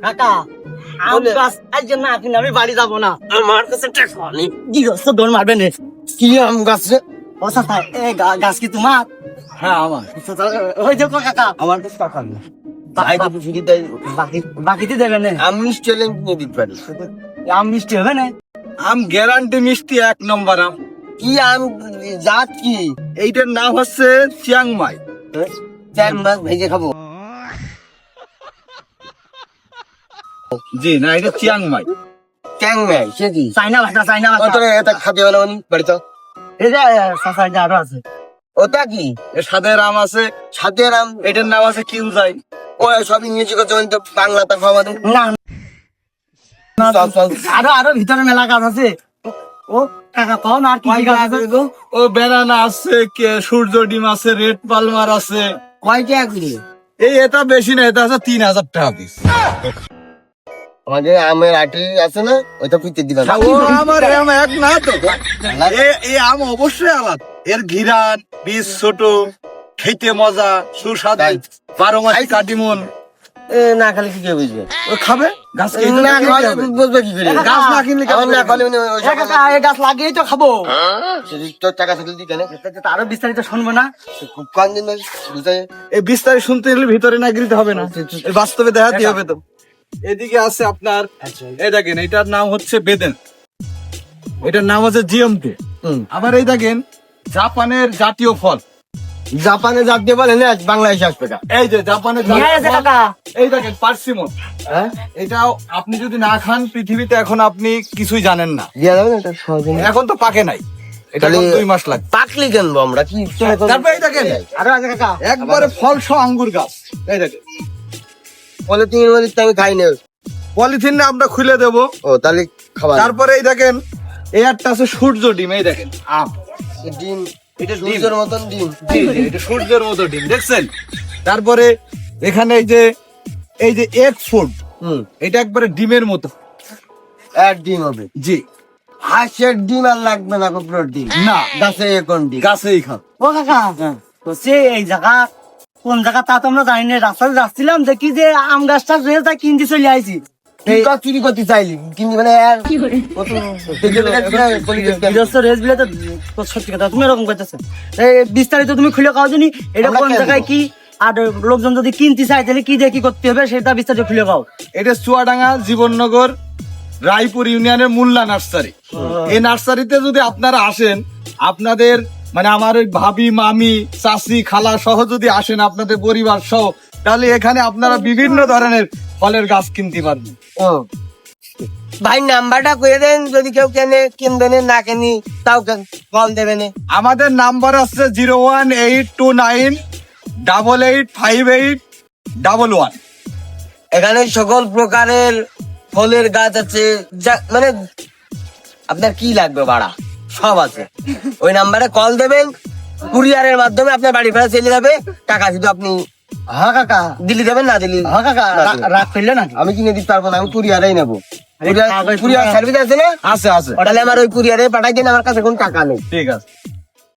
কাকা আম গাছ আজ না আপনি আমি বাড়ি যাবো না, আমার কাছে টাকা নেই। গৃহস্থ দৌড় মারবেন রে। কি আম গাছ রে? ও চাচা এই গাছ কি তোমার? হ্যাঁ আমার। চাচা, ওই দেখো কাকা আমার কাছে টাকা নেই। তাই তো ফিরি দেয়। বাকিতে দেবেন না। আম মিষ্টি হলে কিনে দিতে পারি। আম মিষ্টি হবে না? আম গ্যারান্টি মিষ্টি, 1 নম্বর আম। কি আম জাত কি? এইটার নাম হচ্ছে চিয়াংমাই। চিয়াংমাই ভেজে খাবো? জি না, এটা চিয়াংমাই। চিয়াংমাই সে কি? চাইনা ভাষা, চাইনা ভাষা। তোরে এটা খাতে হলো নি বাড়ি তো। এই যে চাচা এটা আরো আছে। ওটা কি? এ সাদের আম আছে, সাদের আম। এটার নাম আছে কিউজাই। ওই সব ইংরেজি কথা তো বাংলাতে খাওয়া দেয় না না। চল চল। আরো ভিতরে মেলা গাছ আছে। ও কাকা পাও না আর কি কি গাছ আছে? ও বেনানা আছে, সূর্য ডিম আছে, রেড পালমার আছে। কয়টা এগুলি? এটা বেশি না, এটা আছে 3000 টাকা পিস। আমাদের আমের আটি আছে না, ওইটা পিতে দিবা। ও আমার আম এক না তো। এই আম অবশ্যই আলাদা। এর ঘিরান, বীজ ছোট, খেতে মজা, সুস্বাদু, 12 মাস কাটিমন। না খালি কি বুঝবে? ও খাবে গাছ না খাওয়ালে বুঝবে কি করে? গাছ না কিনলে কেমন না খালে কাকা এই গাছ লাগিয়েই তো খাবো। তোর টাকা থাকলে দি কেন? আরো বিস্তারিত শুনবো না? খুব কান দিন বুঝাই। এই বিস্তারিত শুনতে গেলে ভিতরে না গেলে হবে না, এই বাস্তবে দেখাতে হবে তো। এদিকে আছে আপনার, এই দেখেন এটার নাম হচ্ছে বেদেন, এটার নাম হচ্ছে জিএমটি। আবার এই দেখেন জাপানের জাতীয় ফল। জাপানে জাতীয় ফল এনে বাংলাদেশে আসবে। এই যে জাপানের এই দেখেন পার্সিমন। হ্যাঁ, এটাও আপনি যদি না খান পৃথিবীতে এখন আপনি কিছুই জানেন না। এখন তো পাকে নাই, এটা 2 মাস লাগবে। পাকলি কেনবো আমরা কি? তারপর এই দেখেন আরো আছে কাকা। একবারে ফল সহ আঙ্গুর গাছ। এই দেখেন পলিথিন আমি খাই না, পলিথিন না আমরা খুলে দেবো। ও তাহলে খাবার। তারপরে এই দেখেন এই একটা আছে সূর্য ডিম। এই দেখেন আম ডিম, এটা সূর্যের মতন ডিম। জি জি, এটা সূর্যের মতো ডিম, দেখছেন? তারপরে এখানে এই যে এগ ফুড, এটা একবারে ডিমের মতো। এক ডিম হবে? জি। হাঁসের ডিম আর লাগবে না, প্রোটিন না, গাছে এখন ডিম গাছেই খাও। ও কাকা তো সে এই জায়গা কোন জায়গা তা তো আমরা জানি না। রাস্তায় যাচ্ছিলাম দেখি যে আম গাছটা রয়েছে, তা কিনতে চলে আইছি। চুরি করতে চাইলি কিন্তু মানে সত্যি কথা তুমি এরকম করতেছো। বিস্তারিত তুমি খুলে খাও জানি এটা কোন জায়গায় কি, আর লোকজন যদি কিনতে চায় তাহলে কি দিয়ে কি করতে হবে সেটা বিস্তারিত খুলে খাও। এটা চুয়াডাঙ্গা জীবননগর রায়পুর ইউনিয়নের মুল্লা নার্সারি। এই নার্সারিতে যদি আপনারা আসেন, আপনাদের মানে আমার ওই ভাবি, মামি, চাচি, খালা সহ যদি আসেন আপনাদের পরিবার সহ, তাহলে এখানে আপনারা বিভিন্ন ধরনের ফলের গাছ কিনতে পারবেন। ও ভাই নাম্বারটা কয়ে দেন, যদি কেউ কেনে কিনবেন, না কেনি তাও কল দেবেন। আমাদের নাম্বার আছে 01829885811। এখানে সকল প্রকারের ফলের গাছ আছে, মানে আপনার কি লাগবে ভাড়া সব আছে। ওই নাম্বারে কল দেবেন, কুরিয়ারের মাধ্যমে আপনার বাড়ি ফেরা চলে যাবে। টাকা শুধু আপনি হ্যাঁ কাকা দিল্লি দেবেন, না দিল্লি হ্যাঁ কাকা রাগ করলে না? আমি কিনে দিতে পারবো না, আমি কুরিয়ারেই নেবো। কুরিয়ার সার্ভিস আছে না? আছে আছে। তাহলে আমার ওই কুরিয়ারে পাঠাই দিন, আমার কাছে কোনো টাকা নেই। ঠিক আছে।